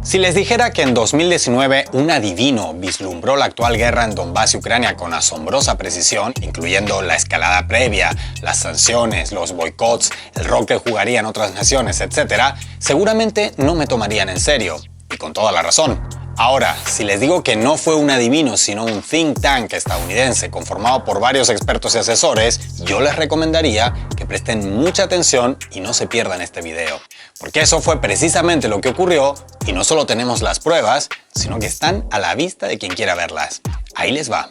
Si les dijera que en 2019 un adivino vislumbró la actual guerra en Donbass y Ucrania con asombrosa precisión, incluyendo la escalada previa, las sanciones, los boicots, el rol que jugarían otras naciones, etc., seguramente no me tomarían en serio, y con toda la razón. Ahora, si les digo que no fue un adivino, sino un think tank estadounidense conformado por varios expertos y asesores, yo les recomendaría que presten mucha atención y no se pierdan este video. Porque eso fue precisamente lo que ocurrió, y no solo tenemos las pruebas, sino que están a la vista de quien quiera verlas. Ahí les va.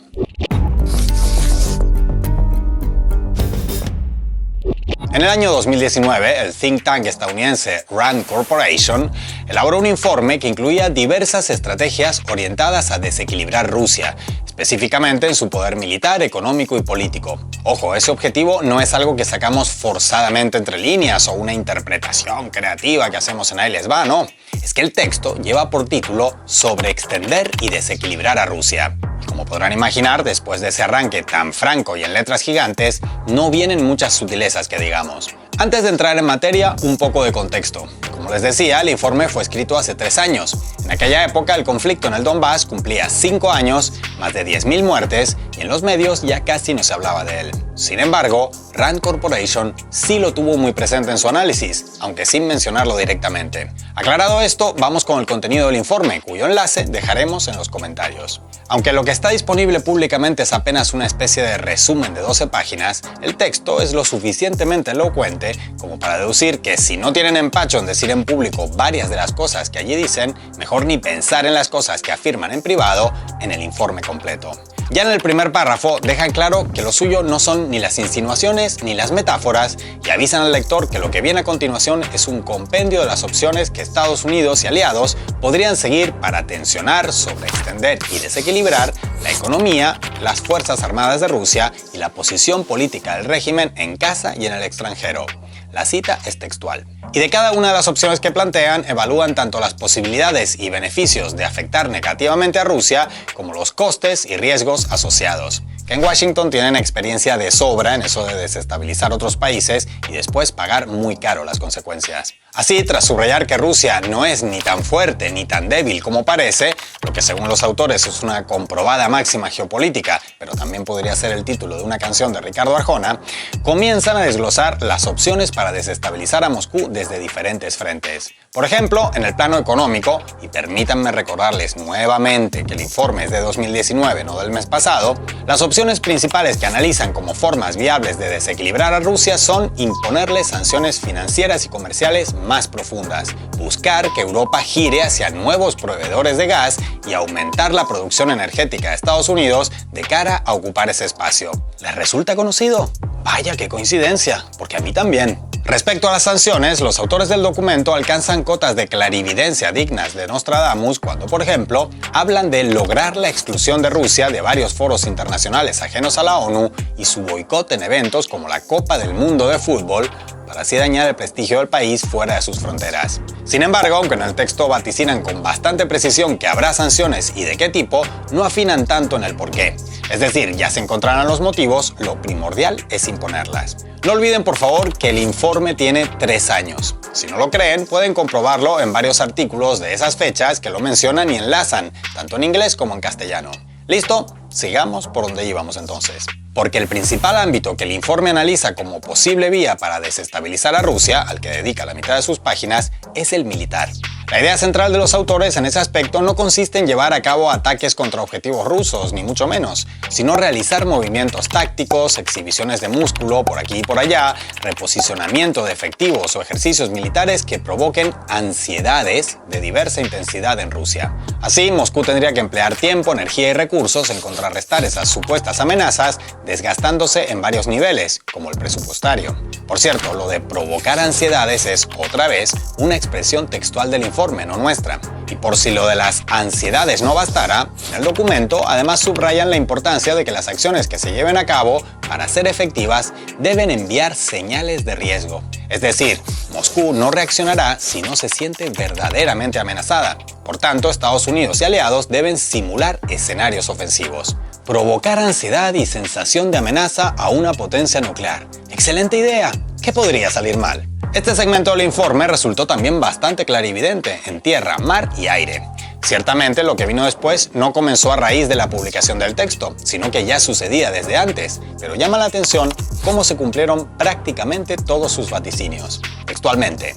En el año 2019, el think tank estadounidense RAND Corporation elaboró un informe que incluía diversas estrategias orientadas a desequilibrar Rusia, específicamente en su poder militar, económico y político. Ojo, ese objetivo no es algo que sacamos forzadamente entre líneas o una interpretación creativa que hacemos en Ahí les va, no. Es que el texto lleva por título Sobreextender y desequilibrar a Rusia. Como podrán imaginar, después de ese arranque tan franco y en letras gigantes, no vienen muchas sutilezas que digamos. Antes de entrar en materia, un poco de contexto. Como les decía, el informe fue escrito hace 3 años. En aquella época, el conflicto en el Donbass cumplía 5 años, más de 10.000 muertes, y en los medios ya casi no se hablaba de él. Sin embargo, RAND Corporation sí lo tuvo muy presente en su análisis, aunque sin mencionarlo directamente. Aclarado esto, vamos con el contenido del informe, cuyo enlace dejaremos en los comentarios. Aunque lo que está disponible públicamente es apenas una especie de resumen de 12 páginas, el texto es lo suficientemente elocuente como para deducir que si no tienen empacho en decir en público varias de las cosas que allí dicen, mejor ni pensar en las cosas que afirman en privado en el informe completo. Ya en el primer párrafo dejan claro que lo suyo no son ni las insinuaciones ni las metáforas y avisan al lector que lo que viene a continuación es un compendio de las opciones que Estados Unidos y aliados podrían seguir para tensionar, sobreextender y desequilibrar la economía, las Fuerzas Armadas de Rusia y la posición política del régimen en casa y en el extranjero. La cita es textual. Y de cada una de las opciones que plantean, evalúan tanto las posibilidades y beneficios de afectar negativamente a Rusia como los costes y riesgos asociados. Que en Washington tienen experiencia de sobra en eso de desestabilizar otros países y después pagar muy caro las consecuencias. Así, tras subrayar que Rusia no es ni tan fuerte ni tan débil como parece, lo que según los autores es una comprobada máxima geopolítica, pero también podría ser el título de una canción de Ricardo Arjona, comienzan a desglosar las opciones para desestabilizar a Moscú desde diferentes frentes. Por ejemplo, en el plano económico, y permítanme recordarles nuevamente que el informe es de 2019, no del mes pasado, las opciones principales que analizan como formas viables de desequilibrar a Rusia son imponerle sanciones financieras y comerciales más profundas, buscar que Europa gire hacia nuevos proveedores de gas y aumentar la producción energética de Estados Unidos de cara a ocupar ese espacio. ¿Les resulta conocido? Vaya, qué coincidencia, porque a mí también. Respecto a las sanciones, los autores del documento alcanzan cotas de clarividencia dignas de Nostradamus cuando, por ejemplo, hablan de lograr la exclusión de Rusia de varios foros internacionales ajenos a la ONU y su boicot en eventos como la Copa del Mundo de Fútbol, para así dañar el prestigio del país fuera de sus fronteras. Sin embargo, aunque en el texto vaticinan con bastante precisión que habrá sanciones y de qué tipo, no afinan tanto en el porqué. Es decir, ya se encontrarán los motivos, lo primordial es imponerlas. No olviden por favor que el informe tiene 3 años. Si no lo creen, pueden comprobarlo en varios artículos de esas fechas que lo mencionan y enlazan, tanto en inglés como en castellano. ¿Listo? Sigamos por donde íbamos entonces. Porque el principal ámbito que el informe analiza como posible vía para desestabilizar a Rusia, al que dedica la mitad de sus páginas, es el militar. La idea central de los autores en ese aspecto no consiste en llevar a cabo ataques contra objetivos rusos, ni mucho menos, sino realizar movimientos tácticos, exhibiciones de músculo por aquí y por allá, reposicionamiento de efectivos o ejercicios militares que provoquen ansiedades de diversa intensidad en Rusia. Así, Moscú tendría que emplear tiempo, energía y recursos en contrarrestar esas supuestas amenazas, desgastándose en varios niveles, como el presupuestario. Por cierto, lo de provocar ansiedades es, otra vez, una expresión textual del informe, no nuestra. Y por si lo de las ansiedades no bastara, en el documento además subrayan la importancia de que las acciones que se lleven a cabo, para ser efectivas, deben enviar señales de riesgo. Es decir, Moscú no reaccionará si no se siente verdaderamente amenazada. Por tanto, Estados Unidos y aliados deben simular escenarios ofensivos. Provocar ansiedad y sensación de amenaza a una potencia nuclear. ¡Excelente idea! ¿Qué podría salir mal? Este segmento del informe resultó también bastante clarividente en tierra, mar y aire. Ciertamente lo que vino después no comenzó a raíz de la publicación del texto, sino que ya sucedía desde antes, pero llama la atención cómo se cumplieron prácticamente todos sus vaticinios. Textualmente,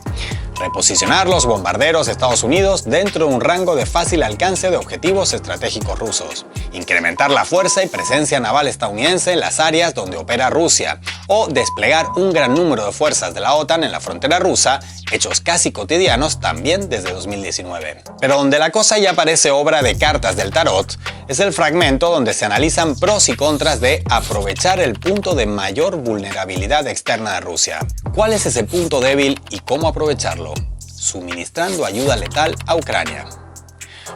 reposicionar los bombarderos de Estados Unidos dentro de un rango de fácil alcance de objetivos estratégicos rusos, incrementar la fuerza y presencia naval estadounidense en las áreas donde opera Rusia, o desplegar un gran número de fuerzas de la OTAN en la frontera rusa, hechos casi cotidianos también desde 2019. Pero donde la cosa ya parece obra de cartas del tarot, es el fragmento donde se analizan pros y contras de aprovechar el punto de mayor vulnerabilidad externa de Rusia. ¿Cuál es ese punto débil y cómo aprovecharlo? Suministrando ayuda letal a Ucrania.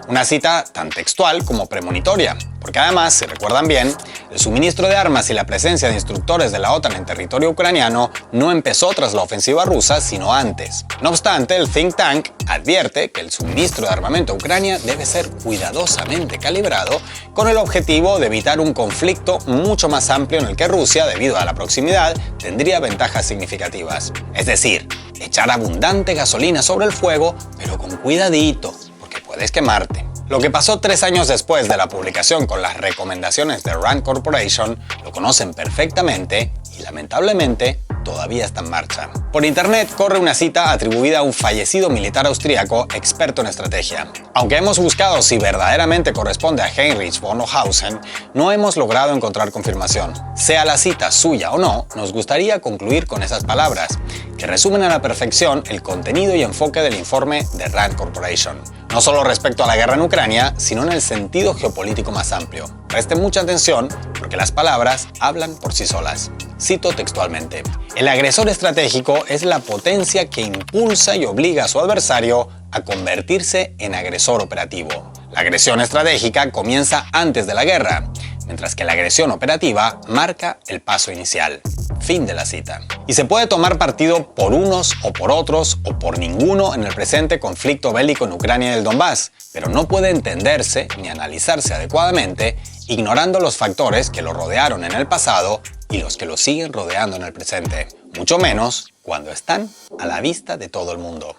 Una cita tan textual como premonitoria, porque además, si recuerdan bien, el suministro de armas y la presencia de instructores de la OTAN en territorio ucraniano no empezó tras la ofensiva rusa, sino antes. No obstante, el think tank advierte que el suministro de armamento a Ucrania debe ser cuidadosamente calibrado con el objetivo de evitar un conflicto mucho más amplio en el que Rusia, debido a la proximidad, tendría ventajas significativas. Es decir, echar abundante gasolina sobre el fuego, pero con cuidadito, porque puedes quemarte. Lo que pasó 3 años después de la publicación con las recomendaciones de RAND Corporation lo conocen perfectamente y lamentablemente todavía está en marcha. Por internet corre una cita atribuida a un fallecido militar austríaco experto en estrategia. Aunque hemos buscado si verdaderamente corresponde a Heinrich von Ohlhausen, no hemos logrado encontrar confirmación. Sea la cita suya o no, nos gustaría concluir con esas palabras, que resumen a la perfección el contenido y enfoque del informe de RAND Corporation. No solo respecto a la guerra en Ucrania, sino en el sentido geopolítico más amplio. Presten mucha atención porque las palabras hablan por sí solas. Cito textualmente: el agresor estratégico es la potencia que impulsa y obliga a su adversario a convertirse en agresor operativo. La agresión estratégica comienza antes de la guerra, mientras que la agresión operativa marca el paso inicial. Fin de la cita. Y se puede tomar partido por unos o por otros o por ninguno en el presente conflicto bélico en Ucrania y el Donbass, pero no puede entenderse ni analizarse adecuadamente ignorando los factores que lo rodearon en el pasado y los que lo siguen rodeando en el presente, mucho menos cuando están a la vista de todo el mundo.